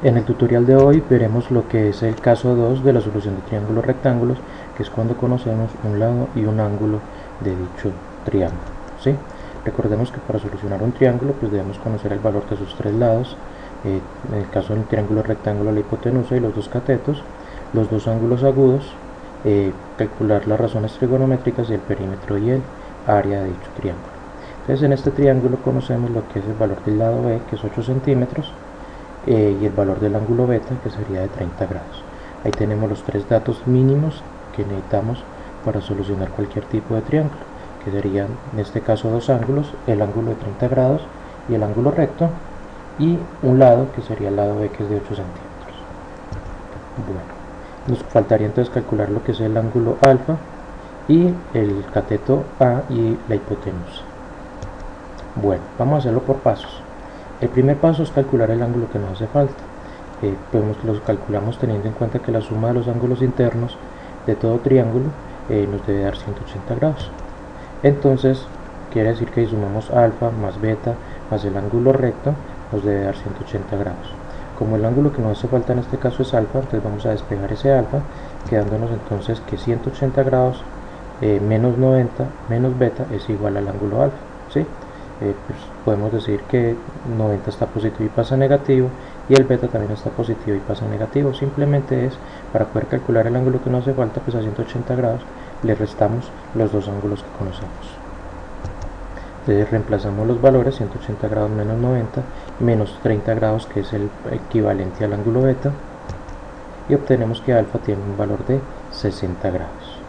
En el tutorial de hoy veremos lo que es el caso 2 de la solución de triángulos rectángulos, que es cuando conocemos un lado y un ángulo de dicho triángulo, ¿sí? Recordemos que para solucionar un triángulo pues debemos conocer el valor de sus tres lados, en el caso del triángulo rectángulo la hipotenusa y los dos catetos, los dos ángulos agudos, calcular las razones trigonométricas y el perímetro y el área de dicho triángulo. Entonces en este triángulo conocemos lo que es el valor del lado B, que es 8 centímetros, y el valor del ángulo beta, que sería de 30 grados. Ahí tenemos los tres datos mínimos que necesitamos para solucionar cualquier tipo de triángulo, que serían en este caso dos ángulos, el ángulo de 30 grados y el ángulo recto, y un lado que sería el lado B, que es de 8 centímetros. Bueno, nos faltaría entonces calcular lo que es el ángulo alfa y el cateto A y la hipotenusa. Bueno, vamos a hacerlo por pasos. El primer paso es calcular el ángulo que nos hace falta. Los calculamos teniendo en cuenta que la suma de los ángulos internos de todo triángulo nos debe dar 180 grados. Entonces, quiere decir que si sumamos alfa más beta más el ángulo recto, nos debe dar 180 grados. Como el ángulo que nos hace falta en este caso es alfa, entonces vamos a despejar ese alfa, quedándonos entonces que 180 grados menos 90 menos beta es igual al ángulo alfa, ¿sí? Pues podemos decir que 90 está positivo y pasa negativo, y el beta también está positivo y pasa negativo. Simplemente es, para poder calcular el ángulo que nos hace falta, pues a 180 grados le restamos los dos ángulos que conocemos. Entonces reemplazamos los valores, 180 grados menos 90 menos 30 grados, que es el equivalente al ángulo beta, y obtenemos que alfa tiene un valor de 60 grados.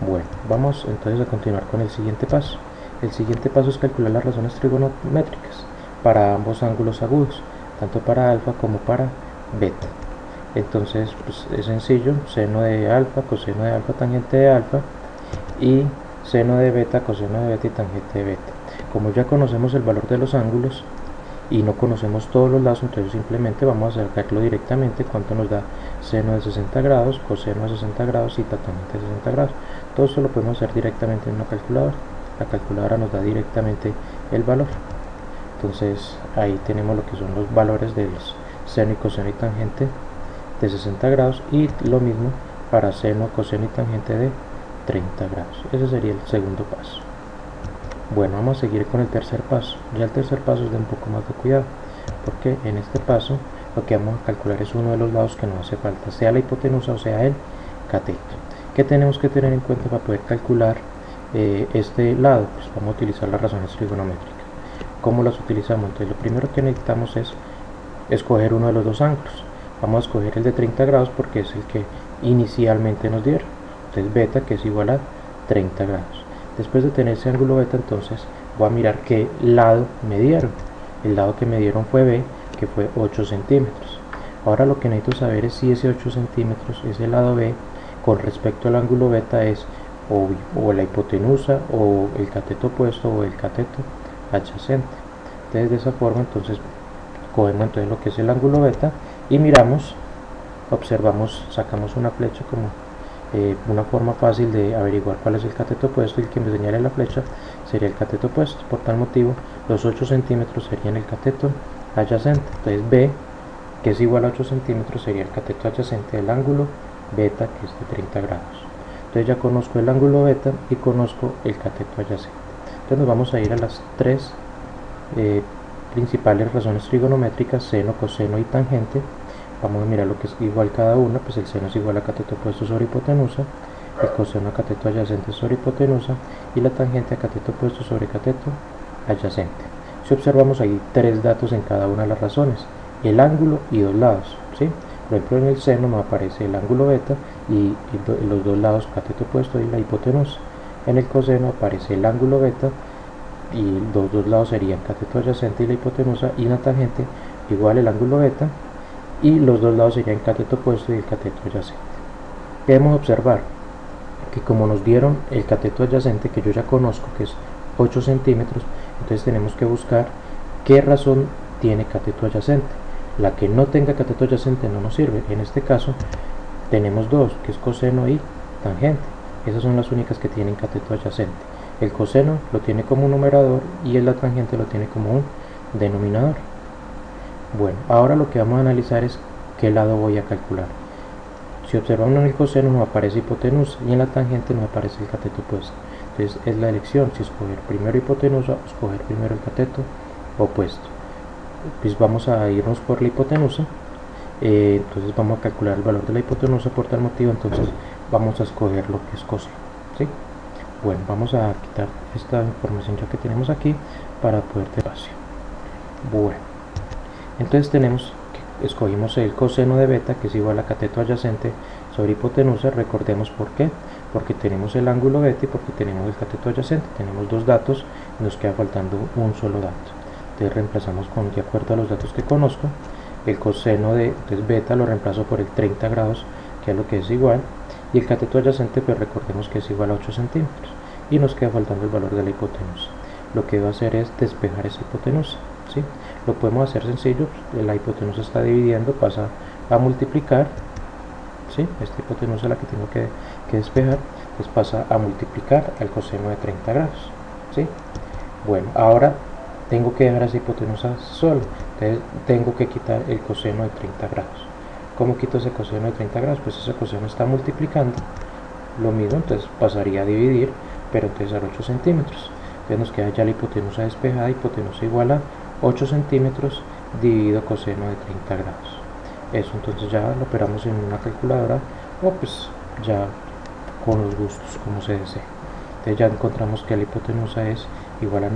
Bueno, vamos entonces a continuar con el siguiente paso. El siguiente paso es calcular las razones trigonométricas para ambos ángulos agudos, tanto para alfa como para beta. Entonces pues es sencillo: seno de alfa, coseno de alfa, tangente de alfa, y seno de beta, coseno de beta y tangente de beta. Como ya conocemos el valor de los ángulos y no conocemos todos los lados, entonces simplemente vamos a sacarlo directamente: cuánto nos da seno de 60 grados, coseno de 60 grados y tangente de 60 grados. Todo esto lo podemos hacer directamente en una calculadora. La calculadora nos da directamente el valor. Entonces ahí tenemos lo que son los valores del seno y coseno y tangente de 60 grados, y lo mismo para seno, coseno y tangente de 30 grados. Ese sería el segundo paso. Bueno, vamos a seguir con el tercer paso. Ya el tercer paso es de un poco más de cuidado, porque en este paso lo que vamos a calcular es uno de los lados que nos hace falta, sea la hipotenusa o sea el cateto. ¿Qué tenemos que tener en cuenta para poder calcular este lado? Pues vamos a utilizar las razones trigonométricas. ¿Cómo las utilizamos? Entonces lo primero que necesitamos es escoger uno de los dos ángulos. Vamos a escoger el de 30 grados porque es el que inicialmente nos dieron. Entonces beta, que es igual a 30 grados. Después de tener ese ángulo beta, entonces voy a mirar qué lado me dieron. El lado que me dieron fue B, que fue 8 centímetros. Ahora lo que necesito saber es si ese 8 centímetros, ese lado B, con respecto al ángulo beta es o la hipotenusa o el cateto opuesto o el cateto adyacente. Entonces de esa forma entonces cogemos entonces lo que es el ángulo beta y miramos, observamos, sacamos una flecha como una forma fácil de averiguar cuál es el cateto opuesto, y el que me señale la flecha sería el cateto opuesto. Por tal motivo los 8 centímetros serían el cateto adyacente. Entonces B, que es igual a 8 centímetros, sería el cateto adyacente del ángulo beta, que es de 30 grados. Entonces ya conozco el ángulo beta y conozco el cateto adyacente. Entonces nos vamos a ir a las tres principales razones trigonométricas: seno, coseno y tangente. Vamos a mirar lo que es igual cada una. Pues el seno es igual a cateto opuesto sobre hipotenusa, el coseno a cateto adyacente sobre hipotenusa, y la tangente a cateto opuesto sobre cateto adyacente. Si observamos, hay tres datos en cada una de las razones: el ángulo y dos lados, ¿sí? Por ejemplo, en el seno me aparece el ángulo beta y los dos lados cateto opuesto y la hipotenusa. En el coseno aparece el ángulo beta y los dos lados serían cateto adyacente y la hipotenusa, y en la tangente igual el ángulo beta y los dos lados serían cateto opuesto y el cateto adyacente. Debemos observar que como nos dieron el cateto adyacente, que yo ya conozco, que es 8 centímetros, entonces tenemos que buscar qué razón tiene cateto adyacente. La que no tenga cateto adyacente no nos sirve. En este caso tenemos dos, que es coseno y tangente. Esas son las únicas que tienen cateto adyacente. El coseno lo tiene como un numerador y la tangente lo tiene como un denominador. Bueno, ahora lo que vamos a analizar es qué lado voy a calcular. Si observamos en el coseno nos aparece hipotenusa y en la tangente nos aparece el cateto opuesto. Entonces es la elección si escoger primero hipotenusa o escoger primero el cateto opuesto. Pues vamos a irnos por la hipotenusa. Entonces vamos a calcular el valor de la hipotenusa por tal motivo, entonces vamos a escoger lo que es coseno, ¿sí? Bueno, vamos a quitar esta información ya que tenemos aquí para poder tener espacio. Bueno, entonces tenemos que escogimos el coseno de beta, que es igual a cateto adyacente sobre hipotenusa. Recordemos por qué, porque tenemos el ángulo beta y porque tenemos el cateto adyacente. Tenemos dos datos y nos queda faltando un solo dato. Entonces reemplazamos de acuerdo a los datos que conozco. El coseno de beta lo reemplazo por el 30 grados, que es lo que es igual, y el cateto adyacente pues recordemos que es igual a 8 centímetros, y nos queda faltando el valor de la hipotenusa. Lo que voy a hacer es despejar esa hipotenusa, ¿sí? Lo podemos hacer sencillo, la hipotenusa está dividiendo, pasa a multiplicar, ¿sí? Esta hipotenusa es la que tengo que despejar, pues pasa a multiplicar al coseno de 30 grados, ¿sí? Bueno, ahora tengo que dejar esa hipotenusa sola, entonces tengo que quitar el coseno de 30 grados. ¿Cómo quito ese coseno de 30 grados? Pues ese coseno está multiplicando, lo mismo, entonces pasaría a dividir, pero entonces a 8 centímetros. Entonces nos queda ya la hipotenusa despejada, hipotenusa igual a 8 centímetros dividido coseno de 30 grados. Eso entonces ya lo operamos en una calculadora o pues ya con los gustos como se desee. Entonces ya encontramos que la hipotenusa es igual a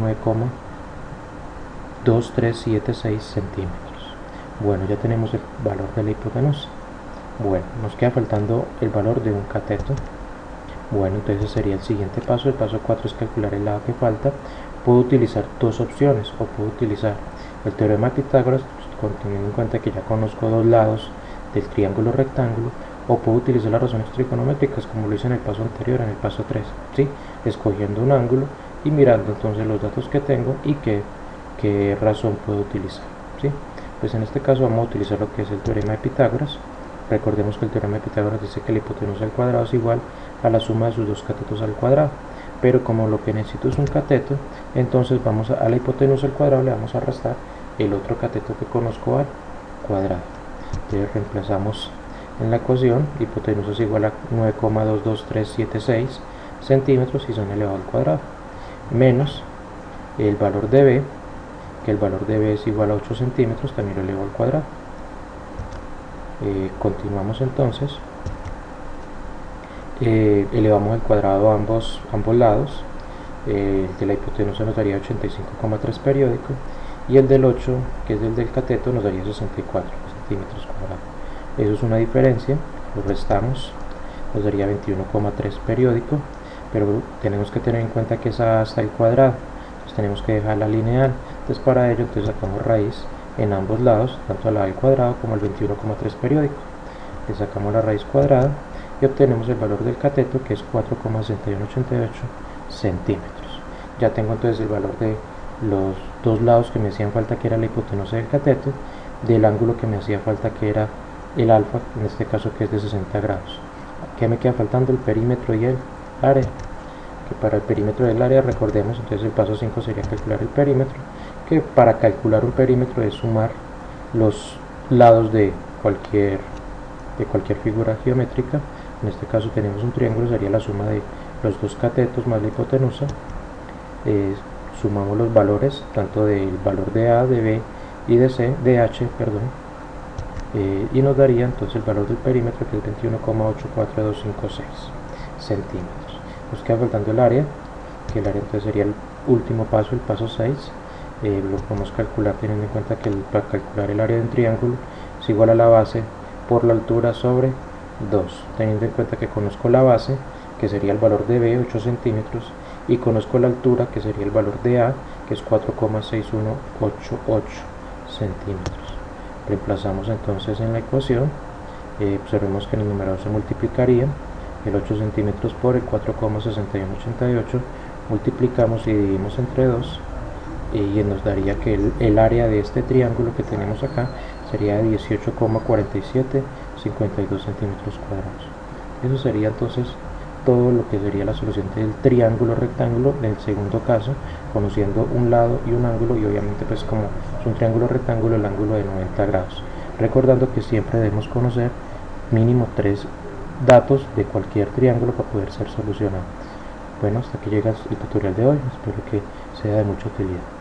9,2376 centímetros. Bueno, ya tenemos el valor de la hipotenusa. Bueno, nos queda faltando el valor de un cateto. Bueno, entonces sería el siguiente paso. El paso 4 es calcular el lado que falta. Puedo utilizar dos opciones, o puedo utilizar el teorema de Pitágoras, teniendo en cuenta que ya conozco dos lados del triángulo rectángulo, o puedo utilizar las razones trigonométricas como lo hice en el paso anterior, en el paso 3, ¿sí? Escogiendo un ángulo y mirando entonces los datos que tengo y qué razón puedo utilizar, ¿sí? Pues en este caso vamos a utilizar lo que es el teorema de Pitágoras. Recordemos que el teorema de Pitágoras dice que la hipotenusa al cuadrado es igual a la suma de sus dos catetos al cuadrado, pero como lo que necesito es un cateto, entonces vamos a la hipotenusa al cuadrado le vamos a restar el otro cateto que conozco al cuadrado. Entonces reemplazamos en la ecuación, hipotenusa es igual a 9,22376 centímetros y son elevado al cuadrado, menos el valor de b, que el valor de b es igual a 8 centímetros, también lo elevo al cuadrado. Continuamos entonces, elevamos al cuadrado ambos lados. El de la hipotenusa nos daría 85,3 periódico y el del 8, que es el del cateto, nos daría 64 centímetros cuadrados. Eso es una diferencia, lo restamos, nos daría 21,3 periódico, pero tenemos que tener en cuenta que esa está al cuadrado, entonces tenemos que dejarla lineal. Entonces para ello sacamos raíz en ambos lados, tanto al lado del cuadrado como al 21,3 periódico. Le sacamos la raíz cuadrada y obtenemos el valor del cateto, que es 4,6188 centímetros. Ya tengo entonces el valor de los dos lados que me hacían falta, que era la hipotenusa del cateto, del ángulo que me hacía falta, que era el alfa, en este caso que es de 60 grados. ¿Qué me queda faltando? El perímetro y el área. Que para el perímetro del área, recordemos, entonces el paso 5 sería calcular el perímetro, que para calcular un perímetro es sumar los lados de cualquier figura geométrica. En este caso tenemos un triángulo, sería la suma de los dos catetos más la hipotenusa. Sumamos los valores tanto del valor de A, de B y de C, de H, perdón, y nos daría entonces el valor del perímetro, que es 21,84256 centímetros. Nos queda faltando el área, que el área entonces sería el último paso, el paso 6. Lo podemos calcular teniendo en cuenta que para calcular el área de un triángulo es igual a la base por la altura sobre 2, teniendo en cuenta que conozco la base, que sería el valor de B, 8 centímetros, y conozco la altura, que sería el valor de A, que es 4,6188 centímetros. Reemplazamos entonces en la ecuación, observemos que en el numerador se multiplicaría el 8 centímetros por el 4,6188, multiplicamos y dividimos entre 2, y nos daría que el área de este triángulo que tenemos acá sería de 18,4752 centímetros cuadrados. Eso sería entonces todo lo que sería la solución del triángulo rectángulo en el segundo caso, conociendo un lado y un ángulo, y obviamente pues como es un triángulo rectángulo, el ángulo de 90 grados. Recordando que siempre debemos conocer mínimo 3 datos de cualquier triángulo para poder ser solucionado. Bueno, hasta aquí llega el tutorial de hoy, espero que sea de mucha utilidad.